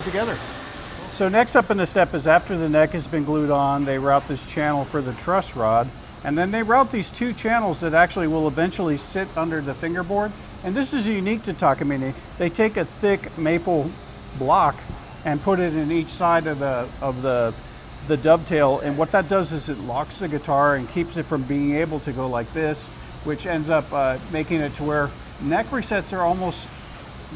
together. So next up in the step is after the neck has been glued on, they route this channel for the truss rod, and then they route these two channels that actually will eventually sit under the fingerboard. And this is unique to Takamine. They take a thick maple block and put it in each side of the dovetail, and what that does is it locks the guitar and keeps it from being able to go like this, which ends up making it to where neck resets are almost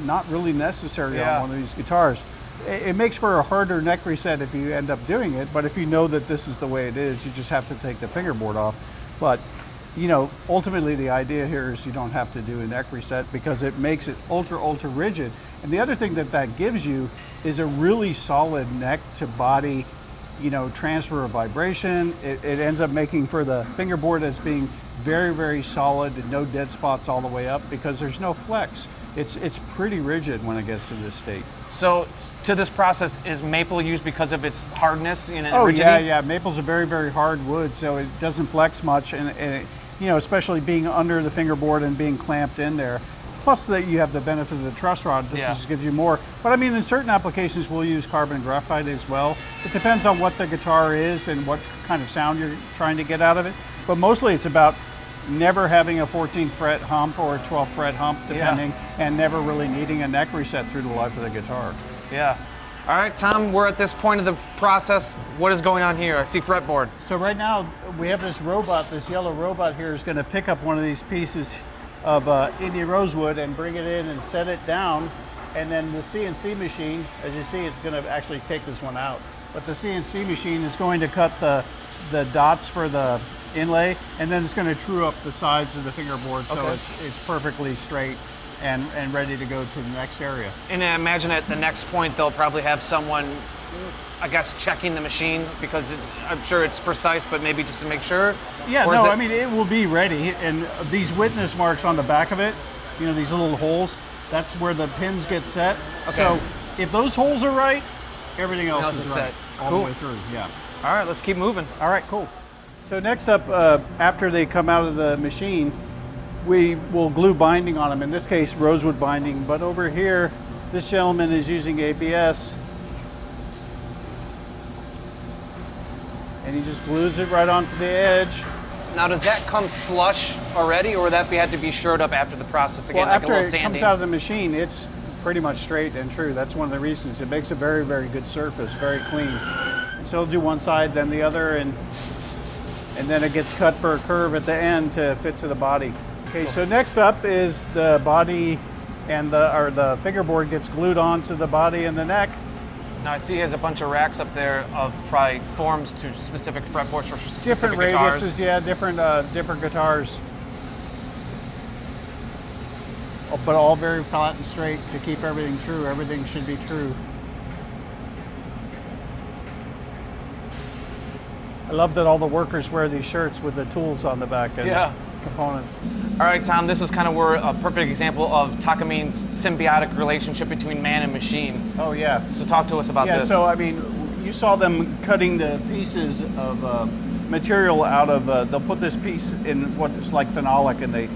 not really necessary on one of these guitars. It makes for a harder neck reset if you end up doing it, but if you know that this is the way it is, you just have to take the fingerboard off. But you know, ultimately the idea here is you don't have to do a neck reset because it makes it ultra rigid. And the other thing that that gives you is a really solid neck to body, you know, transfer of vibration. It ends up making for the fingerboard as being very solid and no dead spots all the way up because there's no flex. It's pretty rigid when it gets to this state. So to this process, is maple used because of its hardness and rigidity? Yeah. Maple's a very hard wood, so it doesn't flex much, and you know, especially being under the fingerboard and being clamped in there. Plus that you have the benefit of the truss rod. This just gives you more. But I mean, in certain applications, we'll use carbon graphite as well. It depends on what the guitar is and what kind of sound you're trying to get out of it. But mostly it's about never having a 14th fret hump or a 12th fret hump, depending, and never really needing a neck reset through the life of the guitar. Yeah. All right, Tom, we're at this point of the process. What is going on here? I see fretboard. So right now we have this robot, this yellow robot here is going to pick up one of these pieces of Indian rosewood and bring it in and set it down. And then the CNC machine, as you see, it's going to actually take this one out. But the CNC machine is going to cut the dots for the inlay, and then it's going to true up the sides of the fingerboard so it's perfectly straight and ready to go to the next area. And I imagine at the next point they'll probably have someone, I guess, checking the machine because I'm sure it's precise, but maybe just to make sure. Yeah, no, I mean, it will be ready, and these witness marks on the back of it, you know, these little holes, that's where the pins get set. Okay. So if those holes are right, everything else is right all the way through. Yeah. All right, let's keep moving. All right, cool. So next up, after they come out of the machine, we will glue binding on them, in this case rosewood binding, but over here this gentleman is using ABS, and he just glues it right onto the edge. Now does that come flush already, or would that have to be shored up after the process again, well, like after a little it sanding? comes out of the machine, it's pretty much straight and true. That's one of the reasons. It makes a very good surface, very clean. And so it'll do one side, then the other, and then it gets cut for a curve at the end to fit to the body. Okay, so next up is the body, and the fingerboard gets glued onto the body and the neck. Now I see he has a bunch of racks up there of probably forms to specific fretboards for specific different guitars. Radiuses, yeah, different guitars. But all very flat and straight to keep everything true. Everything should be true. I love that all the workers wear these shirts with the tools on the back and components. All right, Tom, this is kind of where a perfect example of Takamine's symbiotic relationship between man and machine. Oh, yeah. So talk to us about this. Yeah, so I mean, you saw them cutting the pieces of material out of, they'll put this piece in what's like phenolic, and they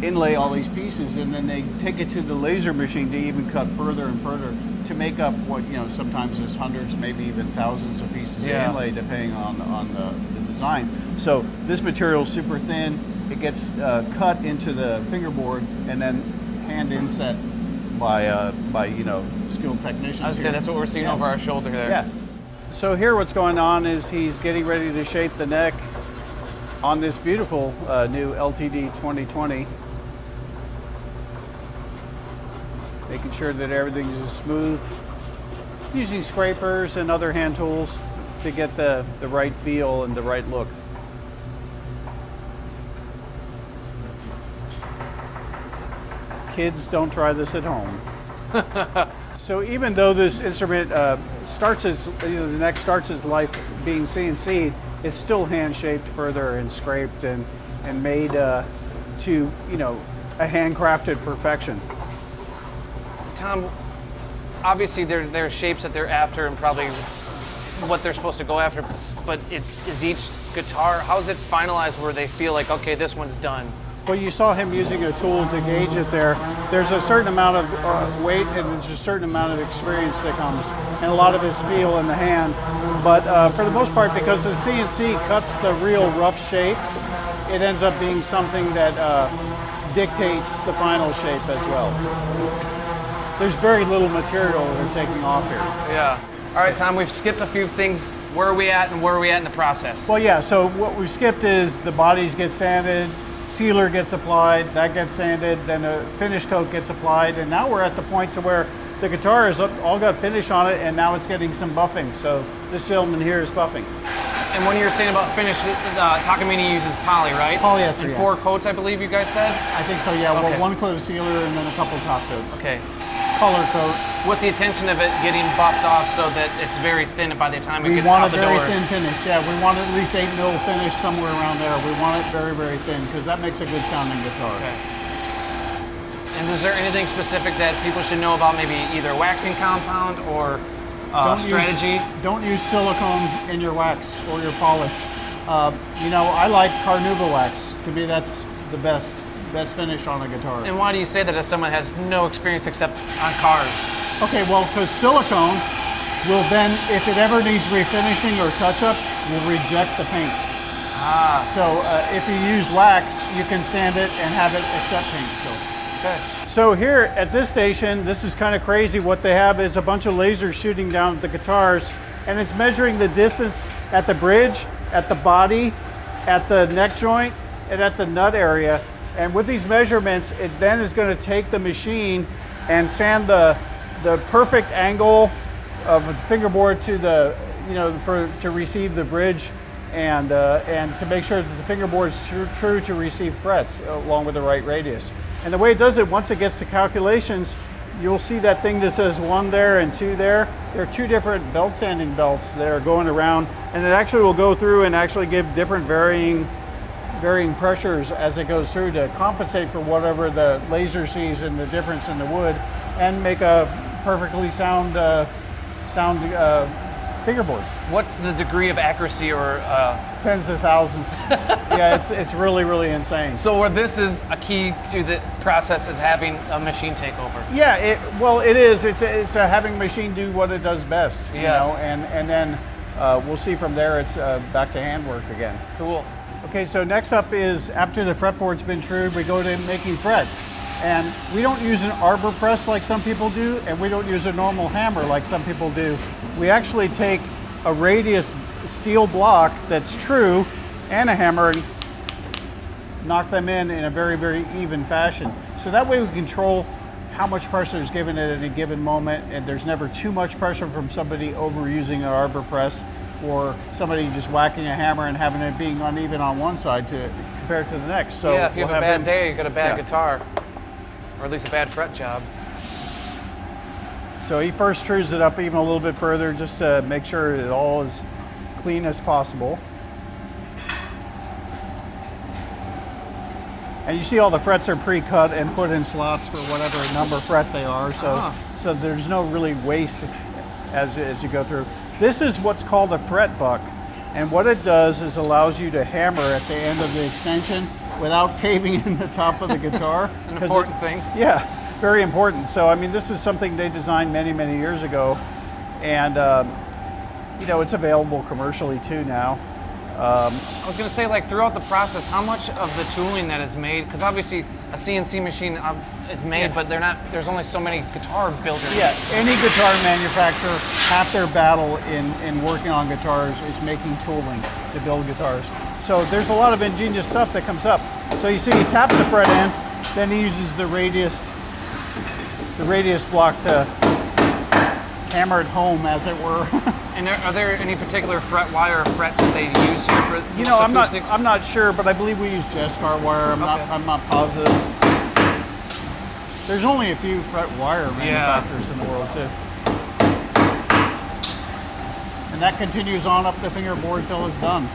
inlay all these pieces, and then they take it to the laser machine to even cut further and further to make up what, you know, sometimes is hundreds, maybe even thousands of pieces of inlay, depending on the design. So this material is super thin. It gets cut into the fingerboard and then hand inset by you know, skilled technicians. I would say that's what we're seeing over our shoulder there. Yeah. So here what's going on is he's getting ready to shape the neck on this beautiful new LTD 2020. Making sure that everything is smooth. Using scrapers and other hand tools to get the right feel and the right look. Kids, don't try this at home. So even though this instrument starts its, the neck starts its life being CNC'd, it's still hand shaped further and scraped and made to, you know, a handcrafted perfection. Tom, obviously there are shapes that they're after and probably what they're supposed to go after, but is each guitar, how is it finalized where they feel like, okay, this one's done? Well, you saw him using a tool to gauge it there. There's a certain amount of weight and there's a certain amount of experience that comes, and a lot of his feel in the hand. But for the most part, because the CNC cuts the real rough shape, it ends up being something that dictates the final shape as well. There's very little material that they're taking off here. Yeah. All right, Tom, we've skipped a few things. Where are we at and where are we at in the process? Well, yeah, so what we've skipped is the bodies get sanded, sealer gets applied, that gets sanded, then a finish coat gets applied, and now we're at the point to where the guitar has all got finish on it, and now it's getting some buffing. So this gentleman here is buffing. And when you were saying about finish, Takamine uses poly, right? Polyester, and yeah. 4 coats, I believe you guys said? I think so, yeah. Okay. Well, 1 coat of sealer and then a couple top coats. Okay. Color coat. With the intention of it getting buffed off so that it's very thin by the time it We gets want out a the very door. thin finish, yeah. We want at least 8 mil finish somewhere around there. We want it very, very thin because that makes a good sounding guitar. Okay. And is there anything specific that people should know about maybe either waxing compound or strategy? Don't use silicone in your wax or your polish. You know, I like Carnauba wax. To me, that's the best finish on a guitar. And why do you say that as someone has no experience except on cars? Okay, well, because silicone will then, if it ever needs refinishing or touch-up, will reject the paint. Ah. So if you use wax, you can sand it and have it accept paint still. Okay. So here at this station, this is kind of crazy. What they have is a bunch of lasers shooting down at the guitars, and it's measuring the distance at the bridge, at the body, at the neck joint, and at the nut area. And with these measurements, it then is going to take the machine and sand the perfect angle of the fingerboard to the, you know, to receive the bridge, and to make sure that the fingerboard is true to receive frets along with the right radius. And the way it does it, once it gets the calculations, you'll see that thing that says 1 there and 2 there. There are 2 different belt sanding belts that are going around, and it actually will go through and actually give different varying pressures as it goes through to compensate for whatever the laser sees and the difference in the wood, and make a perfectly sound fingerboard. What's the degree of accuracy or? Tens of thousands. Yeah, it's really, really insane. So where this is a key to the process is having a machine take over. Yeah, it is. It's having a machine do what it does best. You Yes. know, and then we'll see from there. It's back to handwork again. Cool. Okay, so next up is after the fretboard's been trued, we go to making frets. And we don't use an arbor press like some people do, and we don't use a normal hammer like some people do. We actually take a radius steel block that's true and a hammer and knock them in a very, very even fashion. So that way we control how much pressure is given at any given moment, and there's never too much pressure from somebody overusing an arbor press or somebody just whacking a hammer and having it being uneven on one side to compare it to the next. So yeah, if you have a bad day, you got a bad Yeah. guitar, or at least a bad fret job. So he first trues it up even a little bit further just to make sure it all is clean as possible. And you see all the frets are pre-cut and put in slots for whatever number fret they are. So, so there's no really waste as you go through. This is what's called a fret buck. And what it does is allows you to hammer at the end of the extension without caving in the top of the guitar. An important thing. Yeah, very important. So, I mean, this is something they designed many, many years ago. And, you know, it's available commercially too now. I was going to say, like, throughout the process, how much of the tooling that is made, because obviously a CNC machine is made, but there's only so many guitar builders. Yeah, any guitar manufacturer, half their battle in working on guitars is making tooling to build guitars. So there's a lot of ingenious stuff that comes up. So you see he taps the fret in, then he uses the radius block to hammer it home, as it were. And are there any particular fret wire or frets that they use here for You know, I'm acoustics? not sure, but I bele we use Jescar wire. I'm not positive. There's only a few fret wire manufacturers in the world too. And that continues on up the fingerboard till it's done.